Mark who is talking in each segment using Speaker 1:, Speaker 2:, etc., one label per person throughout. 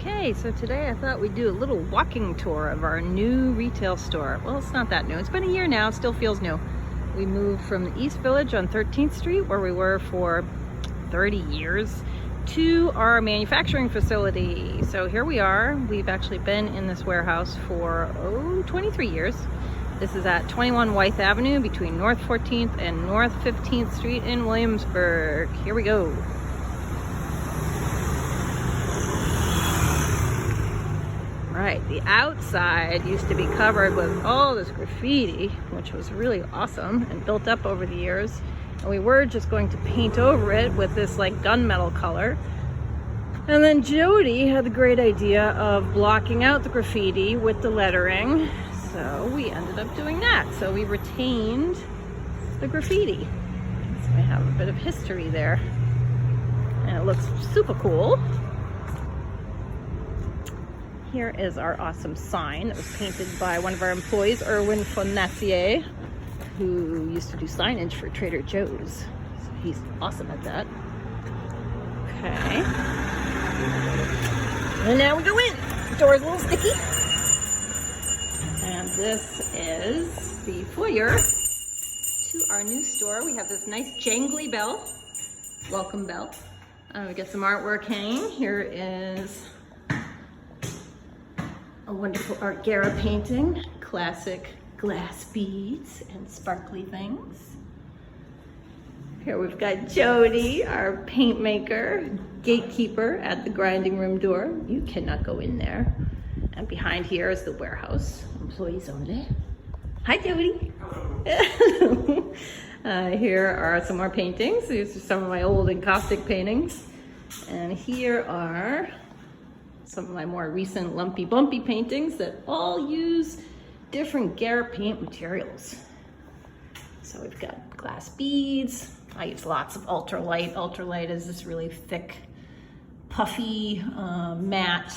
Speaker 1: Okay, so today I thought we'd do a little walking tour of our new retail store. Well, it's not that new. It's been a year now, still feels new. We moved from the East Village on 13th Street, where we were for 30 years, to our manufacturing facility. So here we are. We've actually been in this warehouse for 23 years. This is at 21 Wythe Avenue between North 14th and North 15th Street in Williamsburg. Here we go. Right, the outside used to be covered with all this graffiti, which was really awesome and built up over the years. And we were just going to paint over it with this like gunmetal color. And then Jody had the great idea of blocking out the graffiti with the lettering. So we ended up doing that. So we retained the graffiti. So we have a bit of history there. And it looks super cool. Here is our awesome sign that was painted by one of our employees, N14th, who used to do signage for Trader Joe's. So he's awesome at that. Okay. And now we go in. The door's a little sticky. And this is the foyer to our new store. We have this nice jangly bell, welcome bell. We got some artwork hanging. Here is a wonderful Art Gara painting, classic glass beads and sparkly things. Here we've got Jody, our paint maker, gatekeeper at the grinding room door. You cannot go in there. And behind here is the warehouse, employees only. Hi, Jody. Here are some more paintings. These are some of my old encaustic paintings. And here are some of my more recent lumpy bumpy paintings that all use different Gara paint materials. So we've got glass beads. I use lots of ultralight. Ultralight is this really thick, puffy, matte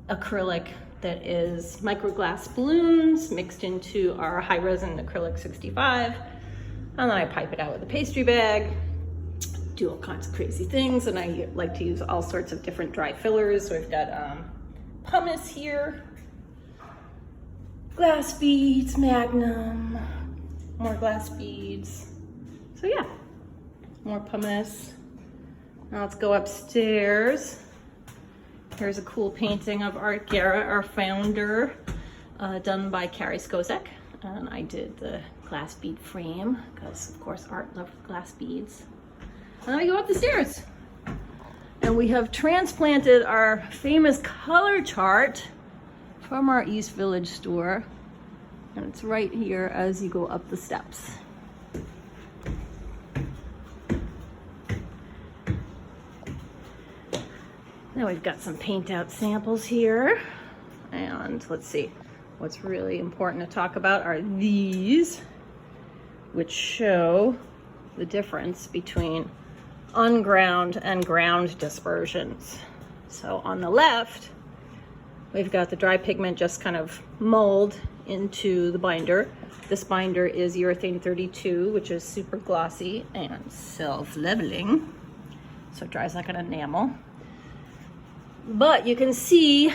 Speaker 1: acrylic that is microglass balloons mixed into our high resin acrylic 65. And then I pipe it out with a pastry bag. Do all kinds of crazy things, and I like to use all sorts of different dry fillers. So we've got pumice here, glass beads, magnum, more glass beads. So yeah, more pumice. Now let's go upstairs. Here's a cool painting of Art Gara, our founder, done by Carrie Skozek. And I did the glass bead frame because, of course, Art loved glass beads. And then we go up the stairs. And we have transplanted our famous color chart from our East Village store. And it's right here as you go up the steps. Now we've got some paint out samples here. And let's see, what's really important to talk about are these, which show the difference between unground and ground dispersions. So on the left, we've got the dry pigment just kind of mold into the binder. This binder is urethane 32, which is super glossy and self-leveling. So it dries like an enamel. But you can see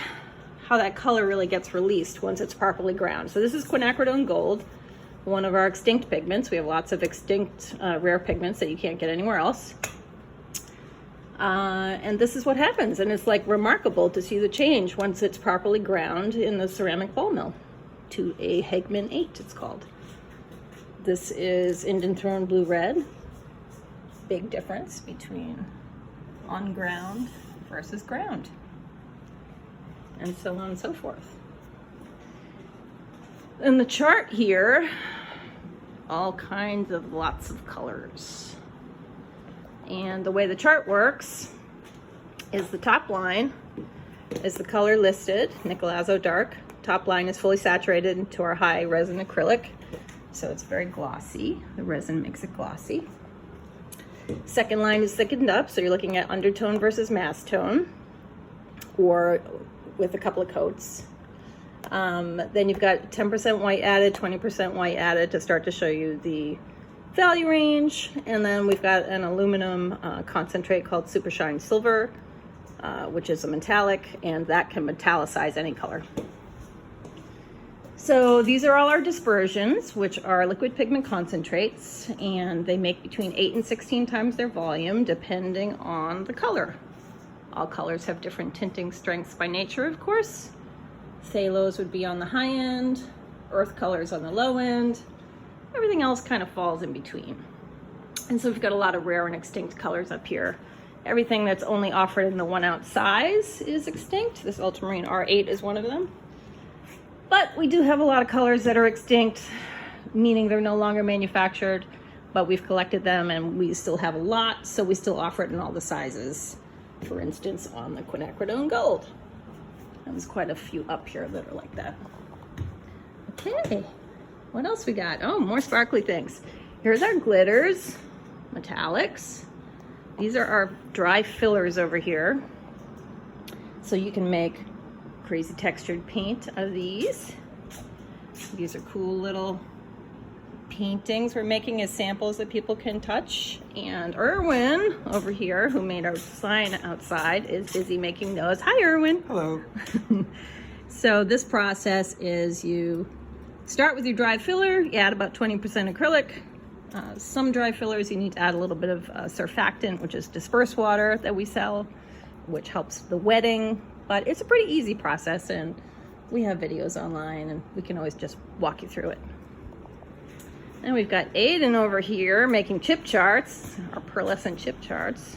Speaker 1: how that color really gets released once it's properly ground. So this is quinacridone gold, one of our extinct pigments. We have lots of extinct rare pigments that you can't get anywhere else. And this is what happens, and it's like remarkable to see the change once it's properly ground in the ceramic ball mill to a Hegman 8, it's called. This is Indian Throne Blue Red. Big difference between unground versus ground, and so on and so forth. In the chart here, all kinds of lots of colors. And the way the chart works is the top line is the color listed, Nicolazzo Dark. Top line is fully saturated into our high resin acrylic. So it's very glossy. The resin makes it glossy. Second line is thickened up. So you're looking at undertone versus mass tone, or with a couple of coats. Then you've got 10% white added, 20% white added to start to show you the value range. And then we've got an aluminum concentrate called Super Shine Silver which is a metallic, and that can metallicize any color. So these are all our dispersions, which are liquid pigment concentrates, and they make between 8 and 16 times their volume depending on the color. All colors have different tinting strengths by nature, of course. Phthalos would be on the high end, earth colors on the low end. Everything else kind of falls in between. And so we've got a lot of rare and extinct colors up here. Everything that's only offered in the 1 ounce size is extinct. This ultramarine R8 is one of them. But we do have a lot of colors that are extinct, meaning they're no longer manufactured, but we've collected them and we still have a lot, so we still offer it in all the sizes. For instance, on the quinacridone gold. There's quite a few up here that are like that. Okay, what else we got? Oh, more sparkly things. Here's our glitters, metallics. These are our dry fillers over here. So you can make crazy textured paint out of these. These are cool little paintings we're making as samples that people can touch. And Erwin over here, who made our sign outside, is busy making those. Hi, Erwin.
Speaker 2: Hello.
Speaker 1: So this process is you start with your dry filler, you add about 20% acrylic. Some dry fillers you need to add a little bit of surfactant, which is dispersed water that we sell, which helps the wetting. But it's a pretty easy process, and we have videos online and we can always just walk you through it. And we've got Aiden over here making chip charts, our pearlescent chip charts.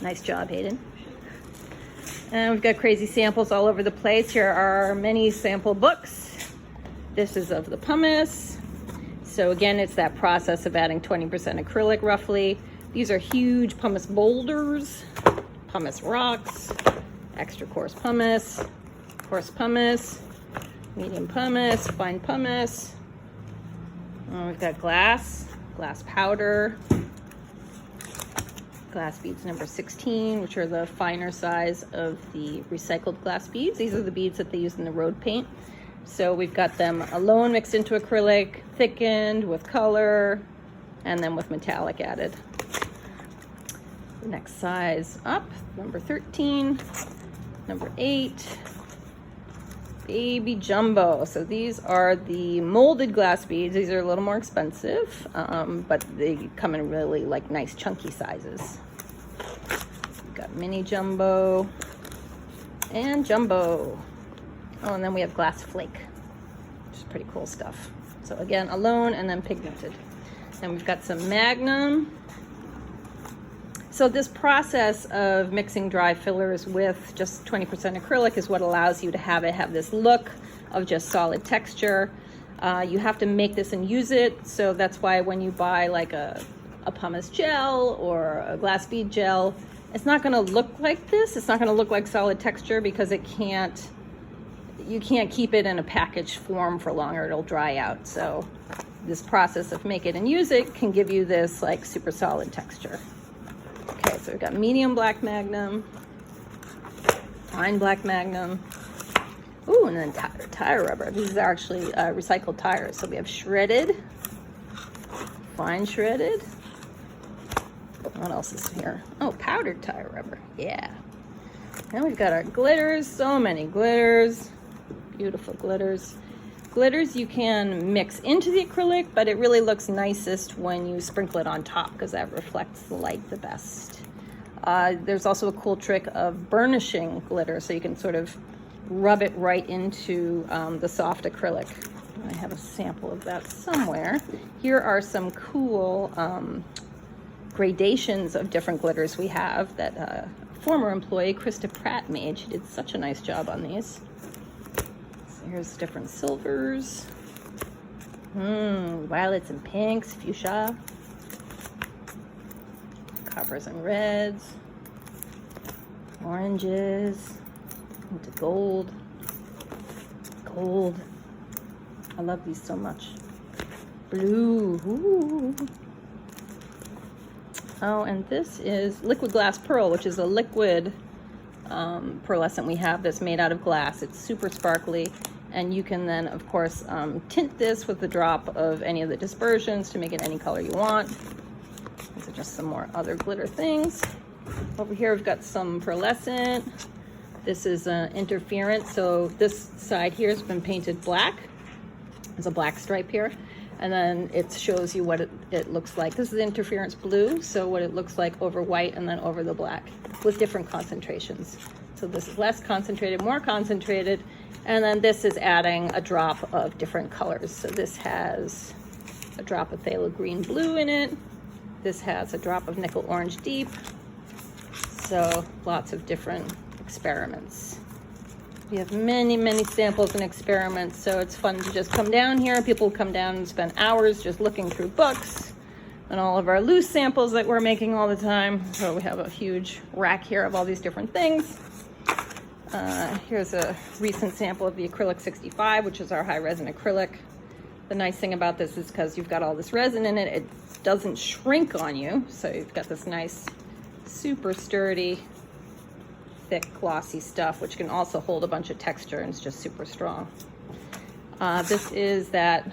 Speaker 1: Nice job, Aiden. And we've got crazy samples all over the place. Here are our many sample books. This is of the pumice. So again, it's that process of adding 20% acrylic roughly. These are huge pumice boulders, pumice rocks, extra coarse pumice, medium pumice, fine pumice. We've got glass powder, glass beads number 16, which are the finer size of the recycled glass beads. These are the beads that they use in the road paint. So we've got them alone mixed into acrylic, thickened with color, and then with metallic added. The next size up, number 13, number 8, baby jumbo. So these are the molded glass beads. These are a little more expensive, but they come in really like nice chunky sizes. We've got mini jumbo and jumbo. Oh, and then we have glass flake, which is pretty cool stuff. So again, alone and then pigmented. And we've got some magnum. So this process of mixing dry fillers with just 20% acrylic is what allows you to have this look of just solid texture. You have to make this and use it, so that's why when you buy like a pumice gel or a glass bead gel, it's not going to look like this. It's not going to look like solid texture because you can't keep it in a packaged form for long or it'll dry out. So this process of make it and use it can give you this like super solid texture. Okay, so we've got medium black magnum, fine black magnum. Ooh, and then tire rubber. These are actually recycled tires. So we have shredded, fine shredded. What else is here? Oh, powdered tire rubber. Yeah. Then we've got our glitters. So many glitters. Beautiful glitters. Glitters you can mix into the acrylic, but it really looks nicest when you sprinkle it on top because that reflects the light the best. There's also a cool trick of burnishing glitter, so you can sort of rub it right into the soft acrylic. I have a sample of that somewhere. Here are some cool gradations of different glitters we have that a former employee, Krista Pratt, made. She did such a nice job on these. So here's different silvers. Violets and pinks, fuchsia. Coppers and reds. Oranges. Into gold. Gold. I love these so much. Blue. Ooh. Oh, and this is liquid glass pearl, which is a liquid pearlescent we have that's made out of glass. It's super sparkly, and you can then, of course, tint this with a drop of any of the dispersions to make it any color you want. These are just some more other glitter things. Over here we've got some pearlescent. This is interference, so this side here has been painted black. There's a black stripe here, and then it shows you what it looks like. This is interference blue, so what it looks like over white and then over the black with different concentrations. So this is less concentrated, more concentrated, and then this is adding a drop of different colors. So this has a drop of phthalo green blue in it. This has a drop of nickel orange deep. So lots of different experiments. We have many, many samples and experiments, so it's fun to just come down here. People come down and spend hours just looking through books and all of our loose samples that we're making all the time. So we have a huge rack here of all these different things. Here's a recent sample of the acrylic 65, which is our high resin acrylic. The nice thing about this is because you've got all this resin in it, it doesn't shrink on you. So you've got this nice, super sturdy, thick, glossy stuff, which can also hold a bunch of texture and it's just super strong. This is that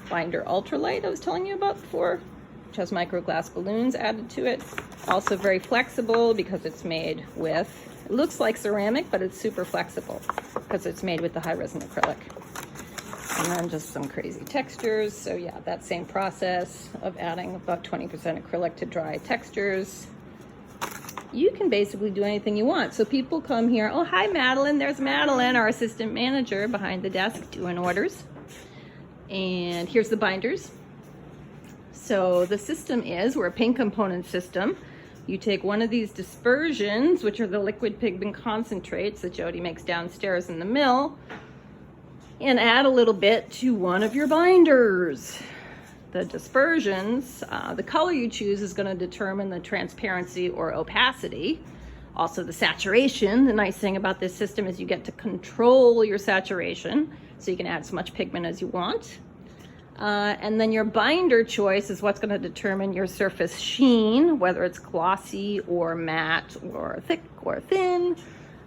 Speaker 1: binder ultralight I was telling you about before, which has microglass balloons added to it. Also very flexible because it's made with, it looks like ceramic, but it's super flexible because it's made with the high resin acrylic. And then just some crazy textures. So yeah, that same process of adding about 20% acrylic to dry textures. You can basically do anything you want. So people come here, oh, hi, Madeline. There's Madeline, our assistant manager behind the desk doing orders. And here's the binders. So the system is, we're a paint component system. You take one of these dispersions, which are the liquid pigment concentrates that Jody makes downstairs in the mill, and add a little bit to one of your binders. The dispersions, the color you choose is going to determine the transparency or opacity. Also the saturation. The nice thing about this system is you get to control your saturation, so you can add as much pigment as you want. And then your binder choice is what's going to determine your surface sheen, whether it's glossy or matte or thick or thin.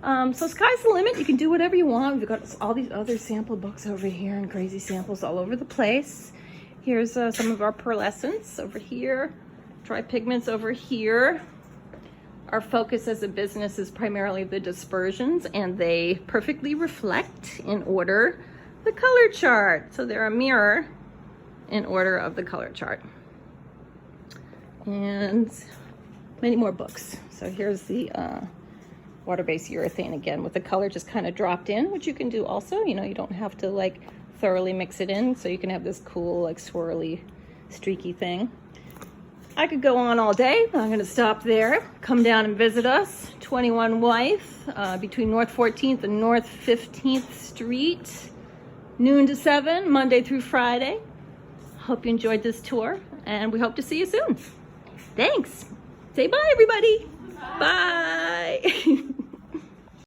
Speaker 1: So sky's the limit. You can do whatever you want. We've got all these other sample books over here and crazy samples all over the place. Here's some of our pearlescents over here, dry pigments over here. Our focus as a business is primarily the dispersions, and they perfectly reflect in order the color chart. So they're a mirror in order of the color chart. And many more books. So here's the water-based urethane again with the color just kind of dropped in, which you can do also. You know, you don't have to like thoroughly mix it in, so you can have this cool like swirly streaky thing. I could go on all day, but I'm going to stop there. Come down and visit us, 21 Wythe, between North 14th and North 15th Street, noon to 7, Monday through Friday. Hope you enjoyed this tour, and we hope to see you soon. Thanks. Say bye, everybody. Bye.